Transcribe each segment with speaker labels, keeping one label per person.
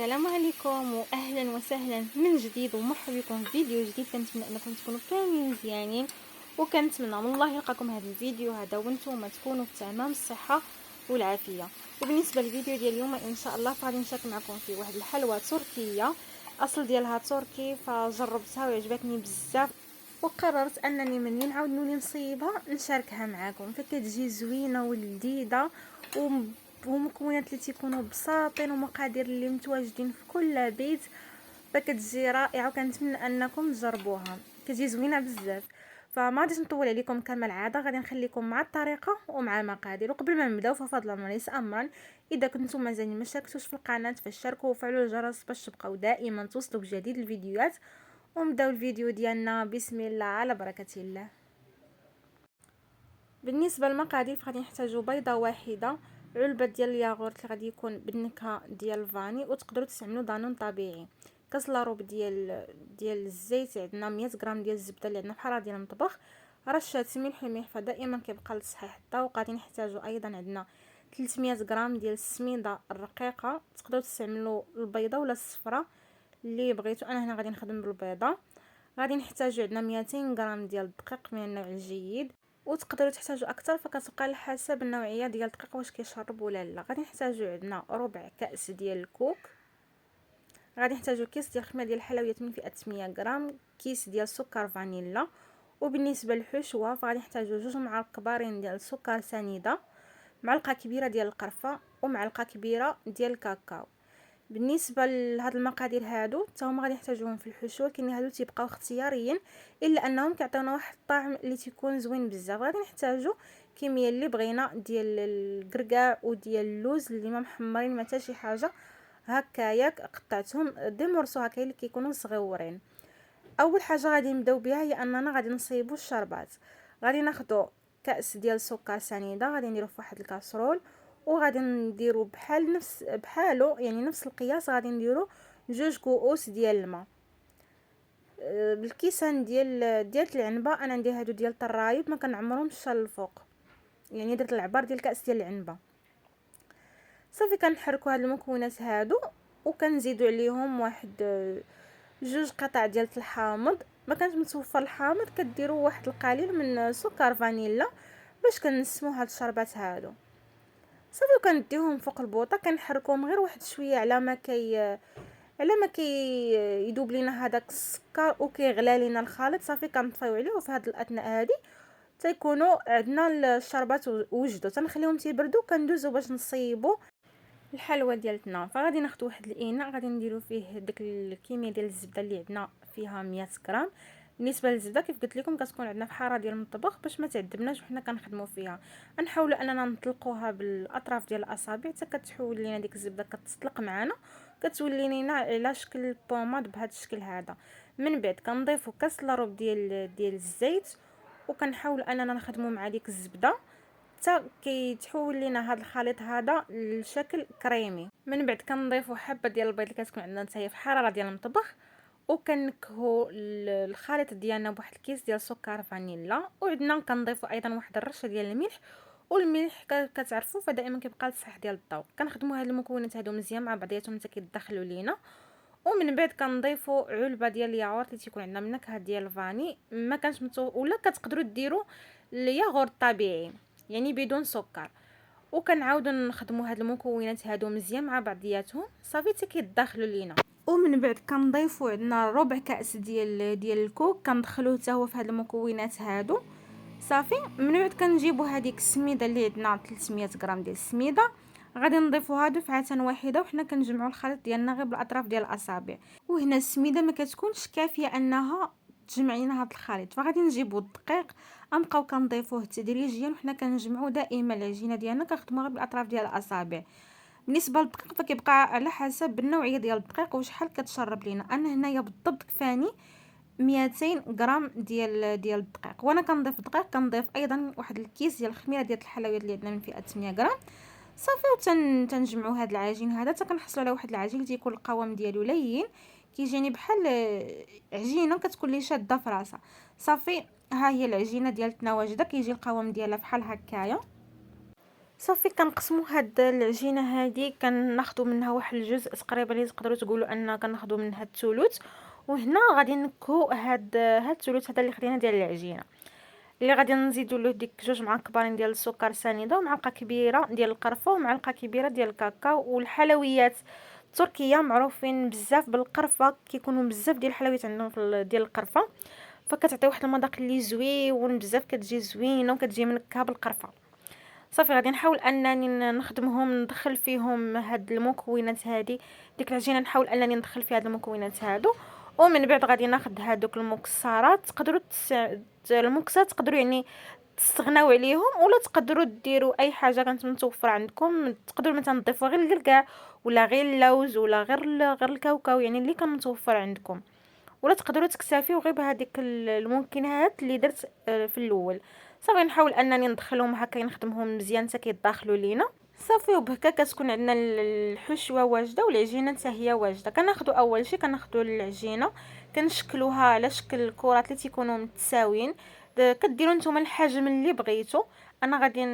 Speaker 1: السلام عليكم واهلا وسهلا من جديد ومرحبا بكم في فيديو جديد. كنتمنى انكم تكونوا كاملين مزيانين، وكنتمنى من الله يلقاكم هذا الفيديو هذا وانتم تكونوا في تمام الصحه والعافيه. وبالنسبه للفيديو ديال اليوم ان شاء الله فغادي نشارك معكم فيه واحد الحلوى تركيه، اصل ديالها تركي، فجربتها وعجبتني بزاف وقررت انني مني نعاود نولي نصيبها نشاركها معكم. فكتجي زوينه ولذيذه ومكونات اللي تيكونوا بساطين ومقادير اللي متواجدين في كل بيت، فكتجي رائعه وكنتمنى انكم تجربوها. كتجي زوينه بزاف. فما غاديش نطول عليكم كما العاده، غادي نخليكم مع الطريقه ومع المقادير. وقبل ما نبداو ففضلا وليس امرا، اذا كنتم مازال ما اشتركتوش في القناه فاشتركوا وفعلوا الجرس باش تبقاو دائما توصلوا بجديد الفيديوهات. ونبداو الفيديو ديالنا بسم الله على بركه الله. بالنسبه للمقادير فغادي نحتاجوا بيضه واحده، علبه ديال الياغورت اللي غادي يكون بالنكهه ديال الفاني، وتقدروا تستعملوا دانون طبيعي، كاس لاروب ديال الزيت، عندنا 100 غرام ديال الزبده اللي عندنا بحال ديال المطبخ، رشه الملح فدائما كيبقى لتصحيح الذوق. غادي نحتاجوا ايضا عندنا 300 غرام ديال السميده الرقيقه، تقدروا تستعملوا البيضه ولا الصفراء اللي بغيتوا، انا هنا غادي نخدم بالبيضه. غادي نحتاجوا عندنا 200 غرام ديال الدقيق من النوع الجيد، وتقدروا تحتاجوا اكثر فكتبقى على حسب النوعيه ديال الدقيق واش كيشرب ولا لا. غادي نحتاجوا عندنا ربع كاس ديال الكوك، غادي نحتاجوا كيس ديال خميره ديال الحلويات من فئه 100 غرام، كيس ديال سكر فانيلا. وبالنسبه للحشوه فغادي نحتاجوا 2 معالق كبارين ديال السكر سنيده، معلقه كبيره ديال القرفه، ومعلقه كبيره ديال الكاكاو. بالنسبه لهاد المقادير هادو حتى هما غادي نحتاجوهم في الحشوه، لكن هادو تيبقاو اختياريين الا انهم كيعطيونا واحد الطعم اللي تيكون زوين بزاف. غادي نحتاجو كميه اللي بغينا ديال الكركاع وديال اللوز اللي ما محمرين ما حتى شي حاجه، هكايا قطعتهم دي مورسو هكا اللي كيكونوا صغيورين. اول حاجه غادي نبداو بها هي اننا غادي نصيبوا الشربات. غادي ناخذوا كاس ديال السكر سنيده، غادي نديرو في واحد الكاسرول، وغادي نديرو بحالو يعني نفس القياس، غادي نديرو 2 كؤوس ديال الماء. بالكيسان ديال العنبه انا ندير هادو ديال الطرايب، ما كنعمرهمش حتى للفوق، يعني درت العبار ديال كاس ديال العنبه. صافي كنحركوا هاد المكونات هادو وكنزيدوا عليهم واحد 2 قطع ديال الحامض. ما كانش متوفر الحامض كديروا واحد القليل من سكر فانيلا باش كنسموا هاد الشربات هادو. صافي وكنديهم فوق البوطه، كنحركوهم غير واحد شويه على ما يذوب لينا هذاك السكر وكيغلى لينا الخليط. صافي كنطفيو عليه، وفي هاد الاثناء هادي تيكونوا عندنا الشربات وجدوا، تنخليهم تيبردوا كندوزو باش نصيبوا الحلوى ديالتنا. فغادي ناخذ واحد الاناء غادي نديرو فيه ديك الكميه ديال الزبده اللي عندنا فيها 100 غرام. بالنسبه للزبده كيف قلت لكم كتكون عندنا في حاره ديال المطبخ باش ما تعذبناش وحنا كنخدموا فيها. نحاولوا اننا نطلقوها بالاطراف ديال الاصابع حتى كتحول لينا ديك الزبده كتطلق معنا، كتولي لينا على شكل بوماد بهذا الشكل هذا. من بعد كنضيفوا كاس لاروب ديال الزيت، وكنحاول اننا نخدموا مع ديك الزبده حتى كيتحول لينا هذا الخليط هذا لشكل كريمي. من بعد كنضيفوا حبه ديال البيض اللي كتكون عندنا حتى هي في حراره ديال المطبخ، وكنكهو الخليط ديالنا بواحد الكيس ديال سكر فانيلا، وعندنا كنضيفوا ايضا واحد الرشه ديال الملح. والملح كتعرفوا فدائما كيبقى للصحيح ديال الذوق. كنخدموا هاد المكونات هادو مزيان مع بعضياتهم حتى كيدخلوا لينا. ومن بعد كنضيفوا علبه ديال الياغورت اللي تيكون عندنا من نكهه ديال الفاني، ما كانش ولا كتقدروا ديروا الياغورت طبيعي يعني بدون سكر. وكنعاودوا نخدموا هاد المكونات هادو مزيان مع بعضياتهم صافي حتى كيدخلوا لينا. ومن بعد كنضيفوا عندنا ربع كاس ديال الكوك، كندخلوه حتى هو في هاد المكونات هادو صافي. من بعد كنجيبوا هذيك السميده اللي عندنا 300 غرام ديال السميده، غادي نضيفوا هادو في عتان واحده، وحنا كنجمعوا الخليط ديالنا غير بالاطراف ديال الاصابع. وهنا السميده ما كتكونش كافيه انها تجمع لنا هذا الخليط، فغادي نجيبوا الدقيق نبقاو كنضيفوه تدريجيا، وحنا كنجمعوا دائما العجينه ديالنا كنخدموها غير بالاطراف ديال الاصابع. بالنسبه للدقيق فكيبقى على حسب النوعيه ديال الدقيق وشحال كتشرب لينا. انا هنايا بالضبط كفاني 200 غرام ديال الدقيق، وانا كنضيف الدقيق كنضيف ايضا واحد الكيس ديال الخميره ديال الحلويات اللي عندنا من فئه 100 غرام صافي. وتنجمعوا هذا العجين هذا حتى كنحصلوا على واحد العجين اللي تيكون القوام ديالو لين، كيجيني بحال عجينه كتكون لي شاده في راسها. صافي ها هي العجينه ديالتنا واجده، كيجي القوام ديالها بحال هكايا صافي كنقسموا هاد العجينه هادي، كناخذوا منها واحد الجزء تقريبا اللي تقدروا تقولوا ان كناخذوا منها الثلث. وهنا غادي نكو هاد الثلث هذا اللي خدينا ديال العجينه، اللي غادي نزيدوا له ديك 2 كبارين ديال السكر سنيده، ومعلقه كبيره ديال القرفه، ومعلقه كبيره ديال الكاكاو. والحلويات التركيه معروفين بزاف بالقرفه، كيكونوا بزاف ديال الحلويات عندهم ديال القرفه، فكتعطي واحد المذاق اللي زويون بزاف، كتجي زوينه وكتجي منكهه بالقرفه. صافي غادي نحاول انني نخدمهم، ندخل فيهم هاد المكونات هادي، ديك العجينه نحاول انني ندخل فيها هاد المكونات هادو. ومن بعد غادي ناخذ هادوك المكسرات، تقدروا المكسرات تقدروا يعني تستغناو عليهم، ولا تقدروا ديروا اي حاجه كانت متوفره عندكم. تقدروا مثلا تضيفوا غير الكركاع، ولا غير اللوز، ولا غير الكاوكاو، يعني اللي كان متوفر عندكم. ولا تقدروا تكتفيو غير بهذيك الممكنات اللي درت في الاول. صافي نحاول انني ندخلهم هكا، نخدمهم مزيان حتى كيداخلوا لينا. صافي وبهكا كتكون عندنا الحشوه واجده والعجينه حتى هي واجده. كناخذوا اول شيء كناخذوا العجينه، كنشكلوها على شكل كرات اللي تيكونوا متساويين. كديروا نتوما الحجم اللي بغيتو. انا غادي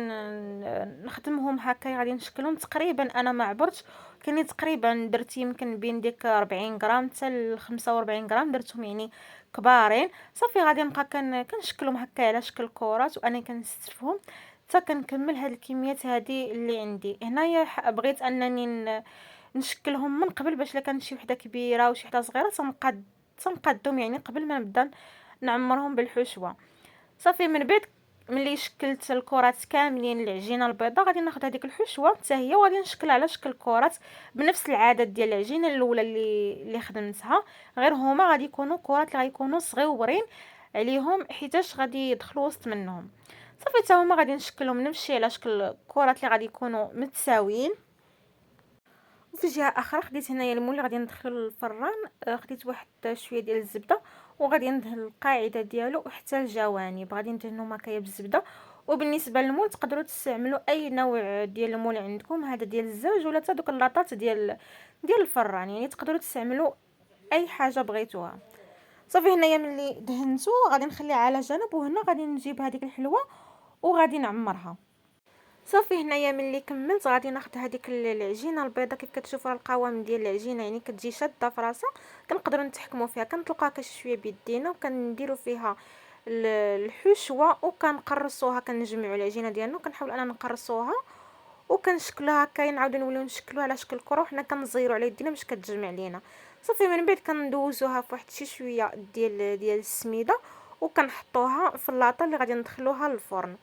Speaker 1: نخدمهم هكا، غادي نشكلهم تقريبا. انا ما عبرتش، كاين تقريبا درت يمكن بين ديك 40 غرام حتى ل 45 غرام، درتهم يعني كبارين. صافي غادي نبقى كنشكلهم هكا على شكل كرات، وانا كنستفهم حتى كنكمل هاد الكميات هادي اللي عندي هنايا. بغيت انني نشكلهم من قبل، باش الا كانت شي وحده كبيره وشي وحده صغيره تنقادهم يعني قبل ما نبدا نعمرهم بالحشوه. صافي من بعد ملي شكلت الكرات كاملين العجينه البيضاء، غادي ناخذ هذيك الحشوه حتى هي وغادي نشكل على شكل كرات بنفس العدد ديال العجينه الاولى اللي خدمتها. غير هما غادي يكونوا كرات اللي غيكونوا صغيورين عليهم، حيتاش غادي يدخلوا وسط منهم. صافي حتى هما غادي نشكلهم نمشي على شكل كرات اللي غادي يكونوا متساويين. وفي جهه اخرى خديت هنايا المول اللي غادي ندخل الفران. خديت واحد شويه ديال الزبده، وغادي ندهن القاعده ديالو وحتى الجوانب غادي ندهنو هكايا بالزبده. وبالنسبه للمول تقدروا تستعملوا اي نوع ديال المول عندكم، هذا ديال الزوج ولا حتى دوك اللاطات ديال الفران، يعني تقدروا تستعملوا اي حاجه بغيتوها. صافي هنايا ملي دهنتو غادي نخليها على جنب، وهنا غادي نجيب هذيك الحلوه وغادي نعمرها. صافي هنايا ملي كملت غادي ناخذ هذيك العجينه البيضاء. كيف كتشوفوا القوام ديال العجينه يعني كتجي شاده في راسها، كنقدروا نتحكموا فيها. كنطلقوها شويه بيدينا وكنديروا فيها الحشوه، وكنقرصوها، كنجمعوا العجينه ديالنا وكنحاول انا نقرصوها وكنشكلوها هكا. نعاودو نوليو نشكلوها على شكل كره، وحنا كنزيروا على يدينا باش كتجمع لينا. صافي من بعد كندوزوها في واحد شويه ديال السميده، وكنحطوها في اللاطه اللي غادي ندخلوها للفرن.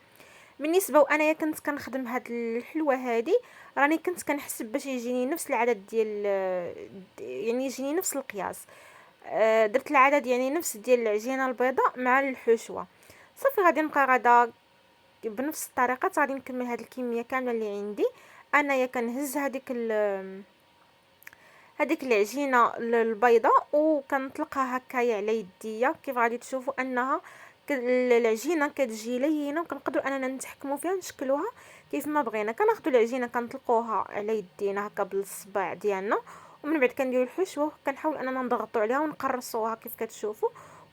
Speaker 1: بالنسبه وانايا كنت كنخدم هاد الحلوه هادي، راني كنت كنحسب باش يجيني نفس العدد ديال يعني يجيني نفس القياس. درت العدد يعني نفس ديال العجينه البيضاء مع الحشوه. صافي غادي نبقى غدا بنفس الطريقه غادي نكمل هاد الكميه كامله اللي عندي. انايا كنهز هذيك العجينه البيضاء وكنطلقها هكايا على يديا. كيف غادي تشوفوا انها العجينه كتجي لينه، وكنقدروا اننا نتحكموا فيها نشكلوها كيف ما بغينا. كناخذوا العجينه كنطلقوها على يدينا هكا بالصباع ديالنا، ومن بعد كنديروا الحشوه كنحاول اننا نضغطوا عليها ونقرصوها كيف كتشوفوا.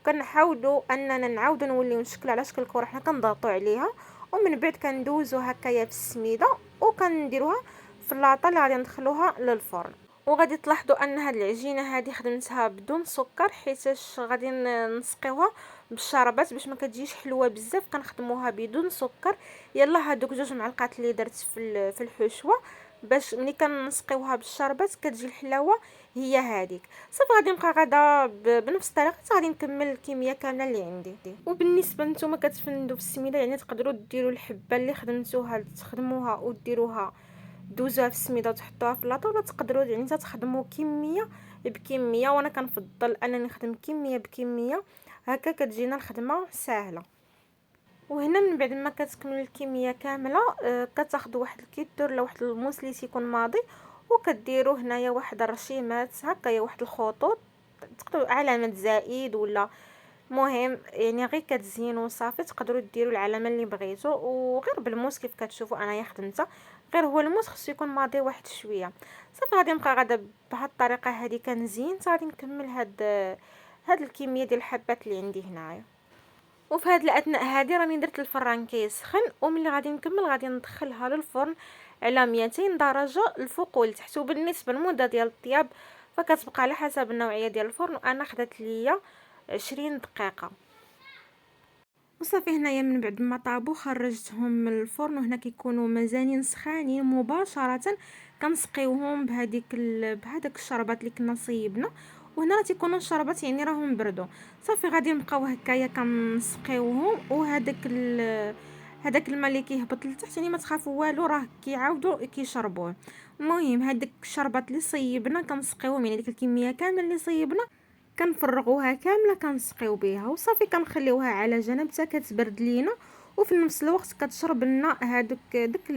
Speaker 1: كنحاولوا اننا نعاودوا نوليو نشكل على شكل كره، حنا كنضغطوا عليها ومن بعد كندوزو هكايا في السميده وكنديروها في اللاطه اللي غادي ندخلوها للفرن. وغادي تلاحظوا ان هاد العجينه هذه خدمتها بدون سكر، حيتاش غادي نسقيوها بالشربات باش ما كتجيش حلوه بزاف. كنخدموها بدون سكر. يلا هادوك 2 معلقات اللي درت في الحشوه، باش ملي كنسقيوها بالشربات كتجي الحلاوه هي هذيك. صافي غادي نبقى غدا بنفس الطريقه غادي نكمل الكميه كامله اللي عندي. وبالنسبه نتوما كتفندوا في السميده، يعني تقدروا ديروا الحبه اللي خدمتوها تخدموها وديروها دوزوها في السميده وتحطوها في اللاطه، ولا تقدروا يعني تخدموا كميه بكميه. وانا كنفضل انني نخدم كميه بكميه، هكا كتجينا الخدمه سهله. وهنا من بعد ما كتكملوا الكميه كامله كتاخذوا واحد الكيتور ولا واحد الموس اللي تيكون ماضي، وكديروا هنايا واحد الرشيمات هكايا، واحد الخطوط، تقدروا علامه زائد ولا مهم يعني غير كتزينوا صافي. تقدروا ديروا العلامه اللي بغيتو، وغير بالموس كيف كتشوفوا انايا خدمتها. غير هو الموس خصو يكون ماضي واحد شويه. صافي غادي نبقى غدا بهاد الطريقه هذه كنزين غادي نكمل هاد الكميه ديال الحبات اللي عندي هنايا. وفي هذه الاثناء هذه راني درت الفران كيسخن، وملي غادي نكمل غادي ندخلها للفرن على 200 درجه الفوق والتحت. وبالنسبه للمده ديال الطياب فكتبقى على حسب النوعيه ديال الفرن، وانا خدات ليا 20 دقيقه. وصافي هنايا من بعد ما طابو خرجتهم من الفرن، وهنا كيكونوا مازالين سخانين مباشره كنسقيوهم بهذاك الشربات اللي كنا صيبنا. وهنا راه تيكونوا الشربات يعني راهم بردوا. صافي غادي نبقاو هكايا كنسقيوهم، هذاك الماء اللي كيهبط لتحت يعني ما تخافوا والو، راه كيعاودوا كيشربوه. المهم هذيك الشربات اللي صيبنا كنسقيوهم، يعني ديك الكميه كامله اللي صيبنا كنفرغوها كامله كنسقيو بها، وصافي كنخليوها على جنب حتى كتبرد لينا. وفي نفس الوقت كتشرب لنا هذوك داك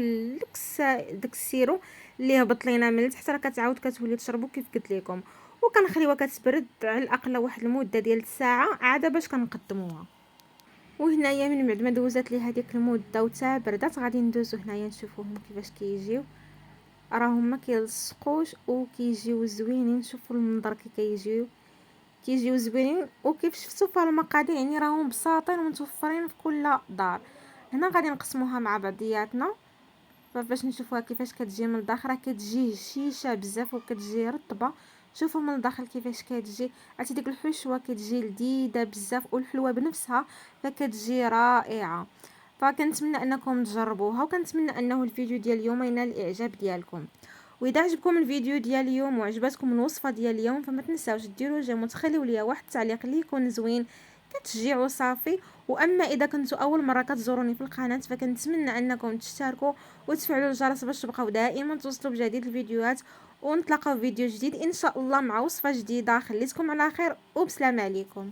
Speaker 1: السيرو اللي هبط لينا من التحت، راه كتعاود كتولي تشربو كيف قلت لكم. وكنخليوها كتبرد على الاقل واحد المده ديال الساعه عاده باش كنقدموها. وهنايا من بعد ما دوزات لي هذيك المده وتا بردات غادي ندوزو هنايا نشوفوهم كيفاش كيجيو. راهم ما كيلصقوش وكيجيو زوينين، شوفوا المنظر كي كيجيو زوينين. وكيف شفتوا في المقادير يعني راهم بساطين ومتوفرين في كل دار. هنا غادي نقسموها مع بعضياتنا باش نشوفوها كيفاش كتجي من الداخل. راه كتجي هشيشه بزاف وكتجي رطبه. شوفوا من الداخل كيفاش كتجي، عرفتي ديك الحشوه كتجي لذيذه بزاف، والحلوه بنفسها فكتجي رائعه. فكنتمنى انكم تجربوها، وكنتمنى انه الفيديو ديال اليوم ينال الاعجاب ديالكم. واذا عجبكم الفيديو ديال اليوم وعجبتكم الوصفه ديال اليوم فما تنساوش ديروا جيم وتخليو ليا واحد التعليق اللي يكون زوين كتشجيعوا صافي. واما اذا كنتوا اول مره كتزوروني في القناه فكنتمنى انكم تشتركوا وتفعلوا الجرس باش تبقاو دائما توصلوا بجديد الفيديوهات. ونتلاقاو في فيديو جديد ان شاء الله مع وصفه جديده. خليتكم على خير وبسلام عليكم.